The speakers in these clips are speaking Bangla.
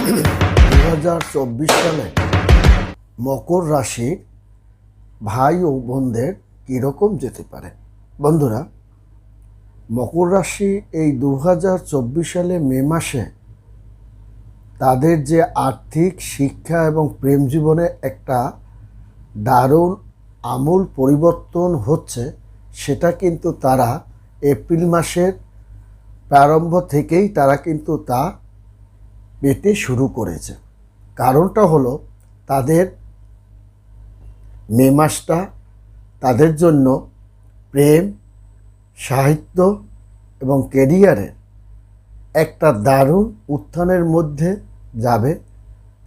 2024 সালে মকর রাশি ভাই ও বোনদের কীরকম যেতে পারে। বন্ধুরা, মকর রাশি এই 2024 সালে মে মাসে তাদের যে আর্থিক, শিক্ষা এবং প্রেম জীবনে একটা দারুণ আমূল পরিবর্তন হচ্ছে, সেটা কিন্তু তারা এপ্রিল মাসের প্রারম্ভ থেকেই তারা কিন্তু তা পেতে শুরু করেছে। কারণটা হলো তাদের মে মাসটা তাদের জন্য প্রেম, সাহিত্য এবং ক্যারিয়ারের একটা দারুণ উত্থানের মধ্যে যাবে।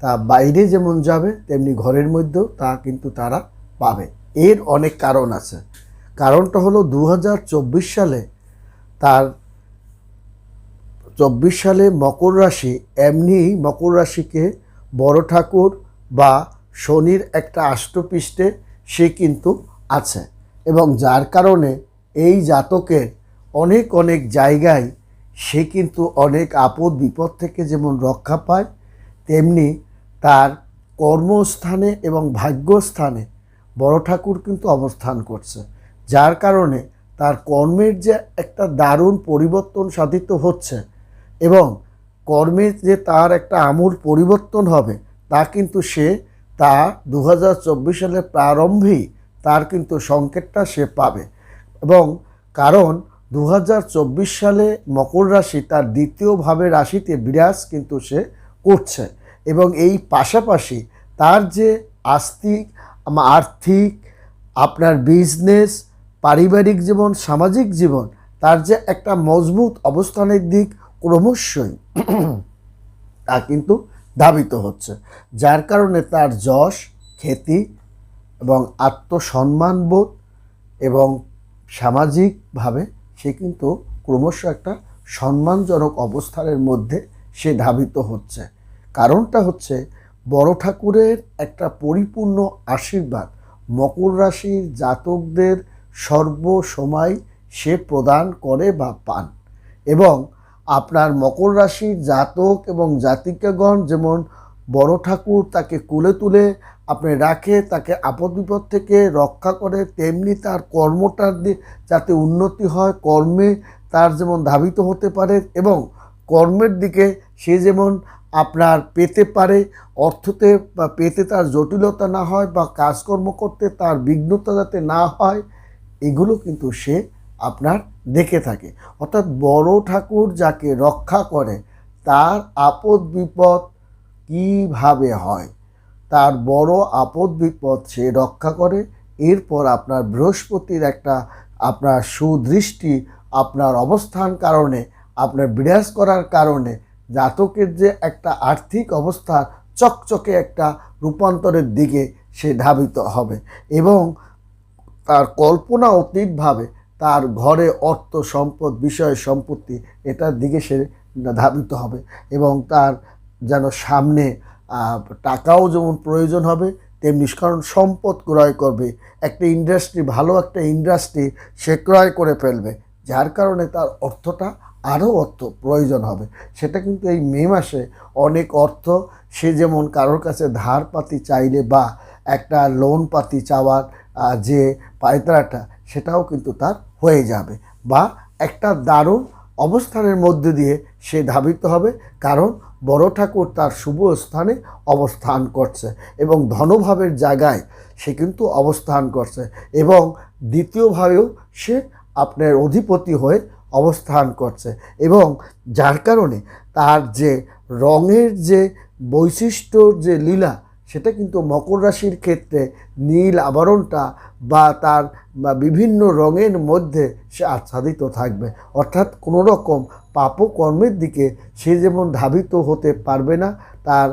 তা বাইরে যেমন যাবে তেমনি ঘরের মধ্যেও তা কিন্তু তারা পাবে। এর অনেক কারণ আছে। কারণটা হলো 2024 সালে তার 24 সালে মকর রাশি এমনিই মকর রাশিকে বড় ঠাকুর বা শনির একটা আষ্টপৃষ্ঠে সে কিন্তু আছে, এবং যার কারণে এই জাতকের অনেক অনেক জায়গায় সে কিন্তু অনেক আপদ বিপদ থেকে যেমন রক্ষা পায়, তেমনি তার কর্মস্থানে এবং ভাগ্যস্থানে বড় ঠাকুর কিন্তু অবস্থান করছে। যার কারণে তার কর্মের যে একটা দারুণ পরিবর্তন সাধিত হচ্ছে এবং কর্মের যে তার একটা আমূল পরিবর্তন হবে, তা কিন্তু সে তা 2024 সালের প্রারম্ভেই তার কিন্তু সংকেতটা সে পাবে। এবং কারণ 2024 সালে মকর রাশি তার দ্বিতীয় ভাবের রাশিতে বিরাজ কিন্তু সে করছে, এবং এই পাশাপাশি তার যে আর্থিক, আপনার বিজনেস, পারিবারিক জীবন, সামাজিক জীবন, তার যে একটা মজবুত অবস্থানের দিক ক্রমশই তা কিন্তু ধাবিত হচ্ছে। যার কারণে তার যশ, খ্যাতি এবং আত্মসম্মানবোধ এবং সামাজিকভাবে সে কিন্তু ক্রমশ একটা সম্মানজনক অবস্থানের মধ্যে সে ধাবিত হচ্ছে। কারণটা হচ্ছে বড় ঠাকুরের একটা পরিপূর্ণ আশীর্বাদ মকর রাশির জাতকদের সর্বসময় সে প্রদান করে বা পান। এবং আপনার মকর রাশির জাতক এবং জাতিকাগণ যেমন বড় ঠাকুর তাকে কুলে তুলে আপনি রাখে, তাকে আপদ বিপদ থেকে রক্ষা করে, তেমনি তার কর্মটার যাতে উন্নতি হয়, কর্মে তার যেমন ধাবিত হতে পারে এবং কর্মের দিকে সে যেমন আপনার পেতে পারে, অর্থতে বা পেতে তার জটিলতা না হয় বা কাজকর্ম করতে তার বিঘ্নতা যাতে না হয়, এগুলো কিন্তু সে আপনার দেখে থাকে। অর্থাৎ বড় ঠাকুর যাকে রক্ষা করে তার আপদ বিপদ কীভাবে হয়, তার বড় আপদ বিপদ সে রক্ষা করে। এরপর আপনার বৃহস্পতির একটা আপনার সুদৃষ্টি আপনার অবস্থান কারণে, আপনার বিরাজ করার কারণে জাতকের যে একটা আর্থিক অবস্থা চকচকে একটা রূপান্তরের দিকে সে ধাবিত হবে, এবং তার কল্পনা অতীতভাবে তার ঘরে অর্থ সম্পদ, বিষয় সম্পত্তি এটার দিকে সে ধাবিত হবে, এবং তার যেন সামনে টাকাও যেমন প্রয়োজন হবে, তেমনি কারণ সম্পদ ক্রয় করবে, একটা ইন্ডাস্ট্রি, ভালো একটা ইন্ডাস্ট্রি সে ক্রয় করে ফেলবে, যার কারণে তার অর্থটা আরও অর্থ প্রয়োজন হবে। সেটা কিন্তু এই মে মাসে অনেক অর্থ সে যেমন কারোর কাছে ধার পাতি চাইলে বা একটা লোন পাতি চাওয়ার যে পায়তারাটা, সেটাও কিন্তু তার হয়ে যাবে বা একটা দারুণ অবস্থানের মধ্যে দিয়ে সে ধাবিত হবে। কারণ বড় ঠাকুর তার শুভ স্থানে অবস্থান করছে এবং ধনভাবের জায়গায় সে কিন্তু অবস্থান করছে, এবং দ্বিতীয়ভাবেও সে আপনার অধিপতি হয়ে অবস্থান করছে, এবং যার কারণে তার যে রঙের যে বৈশিষ্ট্যর যে লীলা, সেটা কিন্তু মকর রাশির ক্ষেত্রে নীল আবরণটা বা তার বিভিন্ন রঙের মধ্যে সে আচ্ছাদিত থাকবে। অর্থাৎ কোনো রকম পাপকর্মের দিকে সে যেমন ধাবিত হতে পারবে না, তার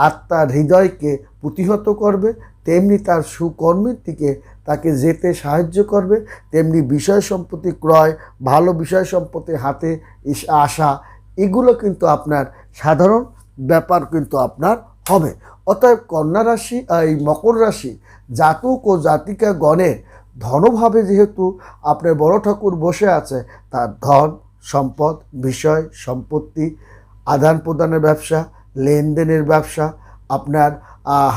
আত্মার হৃদয়কে প্রতিহত করবে, তেমনি তার সুকর্মের দিকে তাকে যেতে সাহায্য করবে, তেমনি বিষয় সম্পত্তি ক্রয়, ভালো বিষয় সম্পত্তি হাতে আসা, এগুলো কিন্তু আপনার সাধারণ ব্যাপার কিন্তু আপনার হবে। অতএব কন্যা রাশি, এই মকর রাশি জাতক ও জাতিকা গণের ধনভাবে যেহেতু আপনার বড় ঠাকুর বসে আছে, তার ধন সম্পদ, বিষয় সম্পত্তি, আদান প্রদানের ব্যবসা, লেনদেনের ব্যবসা, আপনার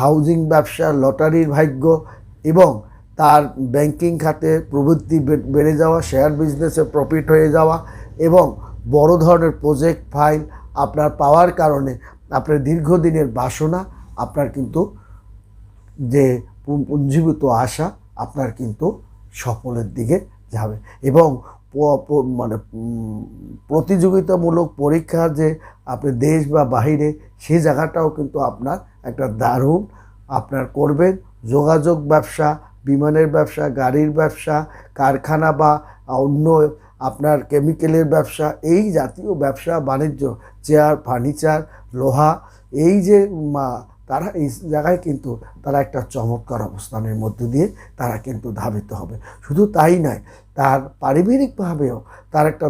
হাউজিং ব্যবসা, লটারির ভাগ্য এবং তার ব্যাংকিং খাতে প্রবৃদ্ধি বেড়ে যাওয়া, শেয়ার বিজনেসে প্রফিট হয়ে যাওয়া এবং বড় ধরনের প্রজেক্ট ফাইল আপনার পাওয়ার কারণে আপনার দীর্ঘদিনের বাসনা আপনার কিন্তু যে পুঞ্জীভূত আশা আপনার কিন্তু সফলের দিকে যাবে এবং মানে প্রতিযোগিতামূলক পরীক্ষা যে আপনি দেশ বা বাহিরে সেই জায়গাটাও কিন্তু আপনার একটা দারুণ আপনার করবেন। যোগাযোগ ব্যবসা, বিমানের ব্যবসা, গাড়ির ব্যবসা, কারখানা বা অন্য আপনার কেমিক্যালের ব্যবসা, এই জাতীয় ব্যবসা বাণিজ্য, চেয়ার, ফার্নিচার, লোহা, এই যে তারা এই জায়গায় কিন্তু তারা একটা চমৎকার অবস্থানের মধ্য দিয়ে তারা কিন্তু ধাবিত হবে। শুধু তাই নয়, তার পারিবারিকভাবেও তার একটা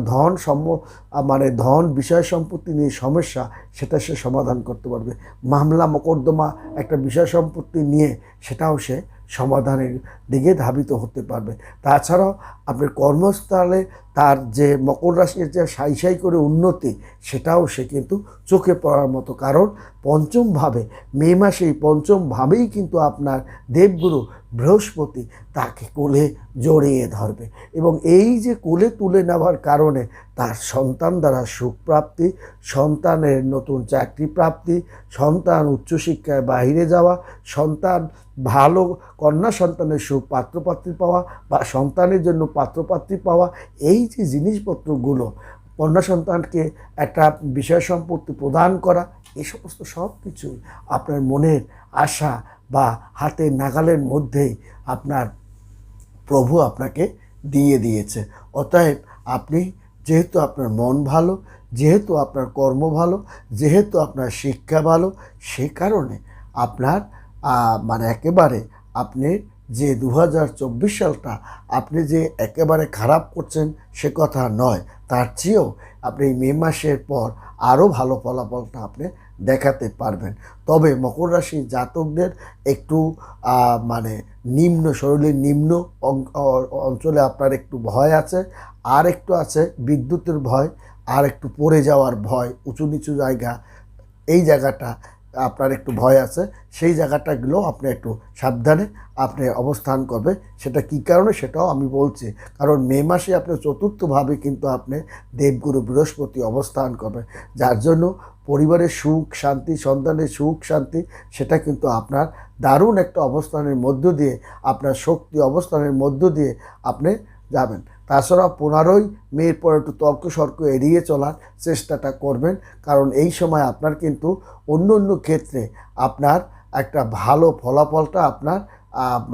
মানে ধন বিষয় সম্পত্তি নিয়ে সমস্যা, সেটা সে সমাধান করতে পারবে। মামলা মোকদ্দমা একটা বিষয় সম্পত্তি নিয়ে সেটাও সে সমাধানের দিকে ধাবিত হতে পারবে। তাছাড়াও আপনার কর্মস্থলে তার যে মকর রাশির যে সাই সাই করে উন্নতি, সেটাও সে কিন্তু চোখে পড়ার মতো। কারণ পঞ্চমভাবে মে মাসেই পঞ্চমভাবেই কিন্তু আপনার দেবগুরু বৃহস্পতি তাকে কোলে জড়িয়ে ধরবে এবং এই যে কোলে তুলে নেওয়ার কারণে তার সন্তান দ্বারা সুখপ্রাপ্তি, সন্তানের নতুন চাকরি প্রাপ্তি, সন্তান উচ্চশিক্ষায় বাইরে যাওয়া, সন্তান ভালো কন্যা সন্তানের পাত্রপাত্রী পাওয়া বা সন্তানের জন্য পাত্রপাত্রী পাওয়া, এই যে জিনিসপত্রগুলো কন্যা সন্তানকে একটা বিষয় সম্পত্তি প্রদান করা, এই সমস্ত সব কিছুই আপনার মনের আশা বা হাতের নাগালের মধ্যেই আপনার প্রভু আপনাকে দিয়ে দিয়েছে। অতএব আপনি যেহেতু আপনার মন ভালো, যেহেতু আপনার কর্ম ভালো, যেহেতু আপনার শিক্ষা ভালো, সে কারণে আপনার মানে একেবারে আপনি যে 2024 সালটা আপনি যে একেবারে খারাপ করছেন সে কথা নয়, তার চেয়েও আপনি মে মাসের পর আরও ভালো ফলাফলটা আপনি দেখাতে পারবেন। তবে মকর রাশির জাতকদের একটু মানে নিম্ন শরীরের নিম্ন অঞ্চলে আপনার একটু ভয় আছে, আর একটু আছে বিদ্যুতের ভয়, আর একটু পড়ে যাওয়ার ভয়, উঁচু নিচু জায়গা, এই জায়গাটা আপনার একটু ভয় আছে। সেই জায়গাটাগুলো আপনি একটু সাবধানে আপনি অবস্থান করবে। সেটা কী কারণে সেটাও আমি বলছি। কারণ মে মাসে আপনি চতুর্থভাবে কিন্তু আপনি দেবগুরু বৃহস্পতি অবস্থান করবে, যার জন্য পরিবারের সুখ শান্তি, সন্তানের সুখ শান্তি, সেটা কিন্তু আপনার দারুণ একটা অবস্থানের মধ্য দিয়ে, আপনার শক্তি অবস্থানের মধ্য দিয়ে আপনি যাবেন। তাছাড়া 15ই মের পর একটু তর্কসর্ক এড়িয়ে চলার চেষ্টাটা করবেন, কারণ এই সময় আপনার কিন্তু অন্য অন্য ক্ষেত্রে আপনার একটা ভালো ফলাফলটা আপনার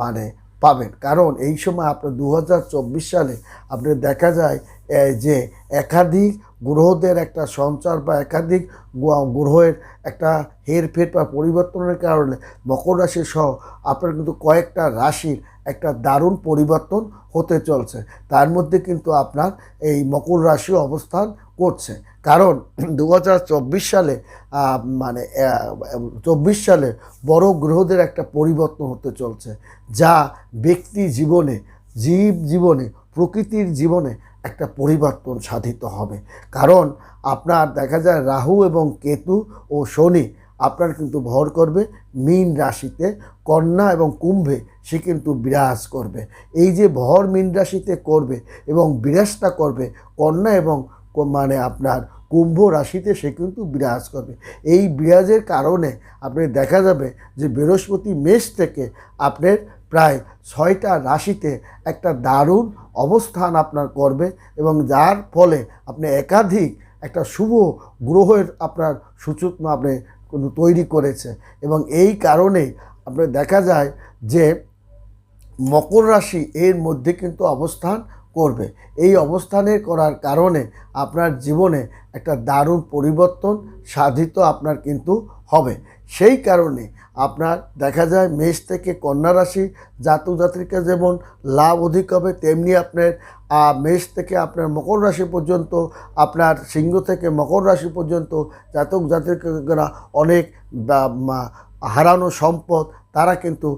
মানে পাবেন। কারণ এই সময় আপনার 2024 সালে আপনার দেখা যায় যে একাধিক গ্রহদের একটা সঞ্চার বা একাধিক গ্রহের একটা হেরফের বা পরিবর্তনের কারণে মকর রাশি সহ আপনার কিন্তু কয়েকটা রাশির একটা দারুণ পরিবর্তন হতে চলছে। তার মধ্যে কিন্তু আপনার এই মকর রাশি অবস্থান করছে। কারণ 2024 সালে মানে 24 সালে বড় গ্রহদের একটা পরিবর্তন হতে চলছে, যা ব্যক্তি জীবনে, জীব জীবনে, প্রকৃতির জীবনে একটা পরিবর্তন সাধিত হবে। কারণ আপনার দেখা যায় রাহু এবং কেতু ও শনি আপনার কিন্তু ভর করবে মীন রাশিতে, কন্যা এবং কুম্ভে সে কিন্তু বিরাজ করবে। এই যে ভর মীন রাশিতে করবে এবং বিরাজটা করবে কন্যা এবং মানে আপনার কুম্ভ রাশিতে সে কিন্তু বিরাজ করবে। এই বিরাজের কারণে আপনি দেখা যাবে যে বৃহস্পতি মেষ থেকে আপনার প্রায় 6টা রাশিতে একটা দারুণ অবস্থান আপনার করবে এবং যার ফলে আপনি একাধিক একটা শুভ গ্রহের আপনার সূচনা আপনি তৈরি করেছে এবং এই কারণে আপনার দেখা যায় যে মকর রাশি এর মধ্যে কিন্তু অবস্থান করবে। এই অবস্থানে করার কারণে আপনার জীবনে একটা দারুণ পরিবর্তন সাধিত আপনার কিন্তু হবে। সেই কারণে আপনার দেখা যায় মেষ থেকে কন্যা রাশি জাতক জাতিকা যেমন লাভ অধিক হবে, তেমনি আপনার মেষ থেকে আপনার মকর রাশি পর্যন্ত, আপনার সিংহ থেকে মকর রাশি পর্যন্ত জাতক জাতিকারা অনেক হারানো সম্পদ তারা কিন্তু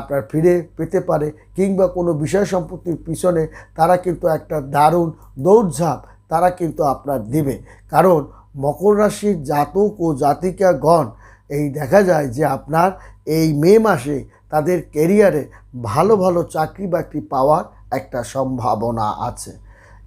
আপনার ফিরে পেতে পারে, কিংবা কোনো বিষয় সম্পত্তির পিছনে তারা কিন্তু একটা দারুণ দৌড়ঝাঁপ তারা কিন্তু আপনার দিবে। কারণ মকর রাশির জাতক ও জাতিকাগণ এই দেখা যায় যে আপনার এই মে মাসে তাদের ক্যারিয়ারে ভালো ভালো চাকরি বাকরি পাওয়ার একটা সম্ভাবনা আছে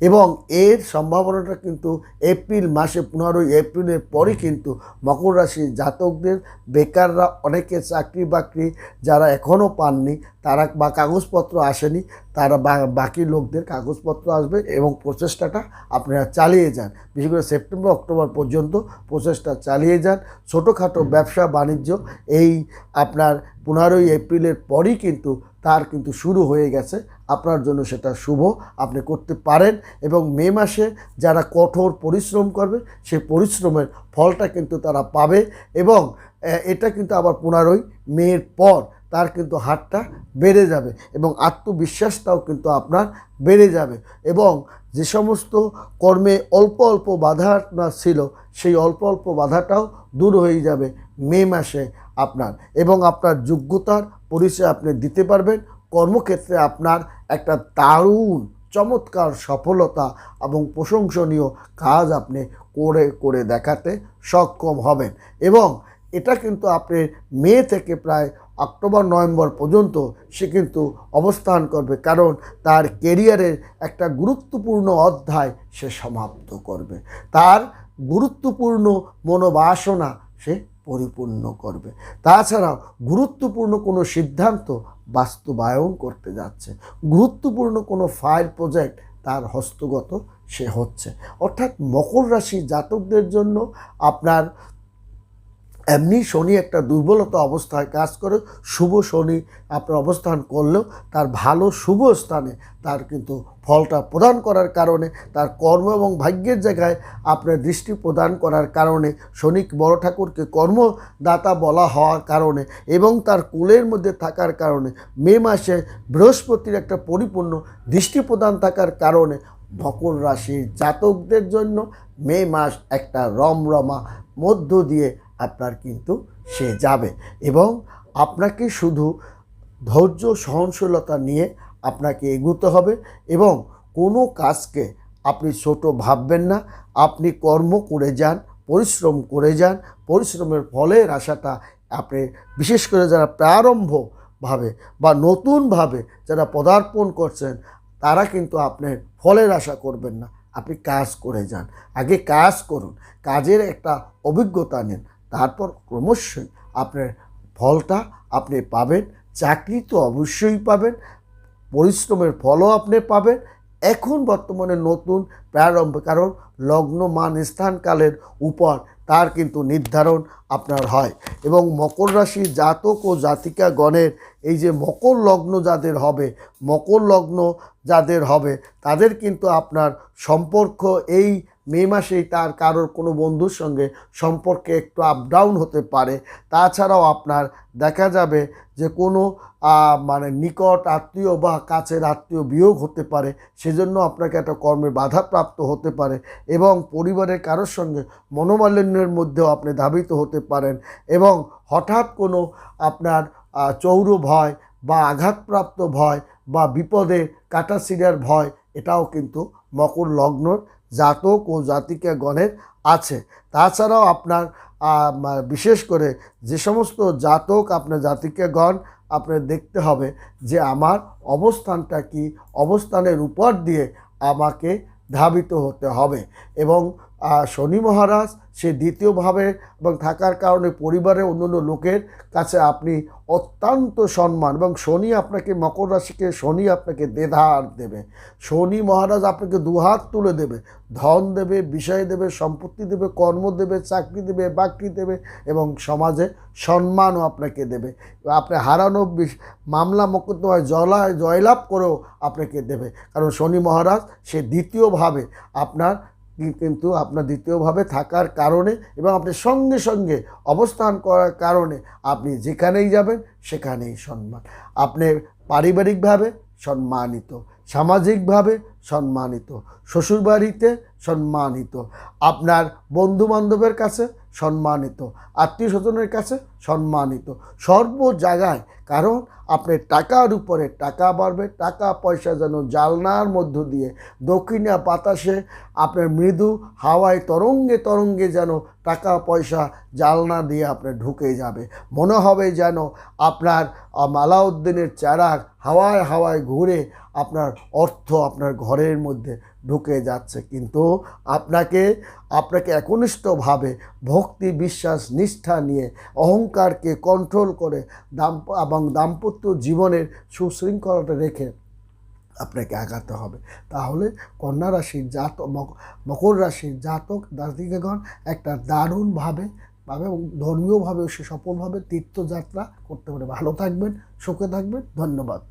এবং এর সম্ভাবনাটা কিন্তু এপ্রিল মাসে 15 এপ্রিলের পরই কিন্তু মকর রাশির জাতকদের বেকাররা অনেকে চাকরি বাকরি যারা এখনও পাননি তারা বা কাগজপত্র আসেনি তারা বাকি লোকদের কাগজপত্র আসবে এবং প্রচেষ্টাটা আপনারা চালিয়ে যান। বিশেষ করে সেপ্টেম্বর অক্টোবর পর্যন্ত প্রচেষ্টা চালিয়ে যান। ছোটোখাটো ব্যবসা বাণিজ্য এই আপনার 15 এপ্রিলের পরই কিন্তু তার কিন্তু শুরু হয়ে গেছে, আপনার জন্য সেটা শুভ, আপনি করতে পারেন এবং মে মাসে যারা কঠোর পরিশ্রম করবে সেই পরিশ্রমের ফলটা কিন্তু তারা পাবে এবং এটা কিন্তু আবার 15 মের পর তার কিন্তু হারটা বেড়ে যাবে এবং আত্মবিশ্বাসটাও কিন্তু আপনার বেড়ে যাবে এবং যে সমস্ত কর্মে অল্প অল্প বাধা আপনার ছিল সেই অল্প অল্প বাধাটাও দূর হয়ে যাবে মে মাসে আপনার এবং আপনার যোগ্যতার পরিচয় আপনি দিতে পারবেন। কর্মক্ষেত্রে আপনার একটা দারুণ চমৎকার সফলতা এবং প্রশংসনীয় কাজ আপনি করে দেখাতে সক্ষম হবেন এবং এটা কিন্তু আপনি মে থেকে প্রায় অক্টোবর নভেম্বর পর্যন্ত সে কিন্তু অবস্থান করবে, কারণ তার কেরিয়ারের একটা গুরুত্বপূর্ণ অধ্যায় সে সমাপ্ত করবে, তার গুরুত্বপূর্ণ মনোবাসনা সে পরিপূর্ণ করবে। তাছাড়াও গুরুত্বপূর্ণ কোনো সিদ্ধান্ত বাস্তবায়ন করতে যাচ্ছে, গুরুত্বপূর্ণ কোনো ফাইল প্রজেক্ট তার হস্তগত সে হচ্ছে। অর্থাৎ মকর রাশি জাতকদের জন্য আপনার এমনি শনি একটা দুর্বলতা অবস্থায় কাজ করে, শুভ শনি আপনার অবস্থান করলেও তার ভালো শুভ স্থানে তার কিন্তু ফলটা প্রদান করার কারণে তার কর্ম এবং ভাগ্যের জায়গায় আপনার দৃষ্টি প্রদান করার কারণে শনি বড় ঠাকুরকে কর্মদাতা বলা হওয়ার কারণে এবং তার কুলের মধ্যে থাকার কারণে মে মাসে বৃহস্পতির একটা পরিপূর্ণ দৃষ্টি প্রদান থাকার কারণে মকর রাশির জাতকদের জন্য মে মাস একটা রমরমা মধ্য দিয়ে আপনার কিন্তু সে যাবে এবং আপনাকে শুধু ধৈর্য সহনশীলতা নিয়ে আপনাকে এগোতে হবে এবং কোনো কাজকে আপনি ছোট ভাববেন না। আপনি কর্ম করে যান, পরিশ্রম করে যান, পরিশ্রমের ফলের আশাটা আপনি বিশেষ করে যারা প্রারম্ভভাবে বা নতুনভাবে যারা পদার্পণ করছেন তারা কিন্তু আপনার ফলের আশা করবেন না, আপনি কাজ করে যান, আগে কাজ করুন, কাজের একটা অভিজ্ঞতা নিন, তারপর ক্রমশই আপনার ফলটা আপনি পাবেন। চাকরি তো অবশ্যই পাবেন, পরিশ্রমের ফলও আপনি পাবেন। এখন বর্তমানে নতুন প্রারম্ভ, কারণ লগ্ন মান স্থানকালের উপর তার কিন্তু নির্ধারণ আপনার হয় এবং মকর রাশি জাতক ও জাতিকাগণের এই যে মকর লগ্ন যাদের হবে, মকর লগ্ন যাদের হবে তাদের কিন্তু আপনার সম্পর্ক এই মে মাসেই তার কারোর কোনো বন্ধুর সঙ্গে সম্পর্কে একটু আপ ডাউন হতে পারে। তাছাড়াও আপনার দেখা যাবে যে কোনো মানে নিকট আত্মীয় বা কাছের আত্মীয় বিয়োগ হতে পারে, সেজন্য আপনাকে একটা কর্মে বাধাপ্রাপ্ত হতে পারে এবং পরিবারের কারোর সঙ্গে মনোমালিন্যের মধ্যেও আপনি ধাবিত হতে পারেন এবং হঠাৎ কোনো আপনার চৌর ভয় বা আঘাতপ্রাপ্ত ভয় বা বিপদে কাটাছিড়ার ভয় এটাও কিন্তু মকর লগ্নর জাতক ও জাতিকাগণের আছে। তাছাড়াও আপনার বিশেষ করে যে সমস্ত জাতক আপনার জাতিকাগণ আপনার দেখতে হবে যে আমার অবস্থানটা কি, অবস্থানের উপর দিয়ে আমাকে ধাবিত হতে হবে এবং শনি মহারাজ সে দ্বিতীয়ভাবে এবং থাকার কারণে পরিবারের অন্যান্য লোকের কাছে আপনি অত্যন্ত সম্মান এবং শনি আপনাকে মকর রাশিকে শনি আপনাকে দেধার দেবে, শনি মহারাজ আপনাকে দুহাত তুলে দেবে, ধন দেবে, বিষয় দেবে, সম্পত্তি দেবে, কর্ম দেবে, চাকরি দেবে, বাকরি দেবে এবং সমাজে সম্মানও আপনাকে দেবে। আপনি হারানো মামলা মোকদ্দমায় জয়লাভ করেও আপনাকে দেবে, কারণ শনি মহারাজ সে দ্বিতীয়ভাবে আপনার কিন্তু আপনার দ্বিতীয়ভাবে থাকার কারণে এবং আপনি সঙ্গে সঙ্গে অবস্থান করার কারণে আপনি যেখানেই যাবেন সেখানেই সম্মান, আপনি পারিবারিকভাবে সম্মানিত, সামাজিকভাবে সম্মানিত, শ্বশুরবাড়িতে সম্মানিত, আপনার বন্ধুবান্ধবের কাছে সম্মানিত, আত্মীয় স্বজনের কাছে সম্মানিত, সর্ব জায়গায়। কারণ আপনার টাকার উপরে টাকা বাড়বে, টাকা পয়সা যেন জালনার মধ্য দিয়ে দক্ষিণা বাতাসে আপনার মৃদু হাওয়ায় তরঙ্গে তরঙ্গে যেন টাকা পয়সা জালনা দিয়ে আপনার ঢুকে যাবে। মনে হবে যেন আপনার আলাউদ্দিনের চেরাগ হাওয়ায় হাওয়ায় ঘুরে আপনার অর্থ আপনার ঘরের মধ্যে ঢুকে যাচ্ছে। কিন্তু আপনাকে একনিষ্ঠভাবে ভক্তি, বিশ্বাস, নিষ্ঠা নিয়ে অহংকারকে কন্ট্রোল করে এবং দাম্পত্য জীবনের সুশৃঙ্খলতা রেখে আপনাকে আগাতে হবে। তাহলে কন্যা রাশির জাতক, মকর রাশির জাতক জাতিকাগণ একটা দারুণভাবে এবং ধর্মীয়ভাবে সে সফলভাবে তীর্থযাত্রা করতে পারে। ভালো থাকবেন, সুখে থাকবেন। ধন্যবাদ।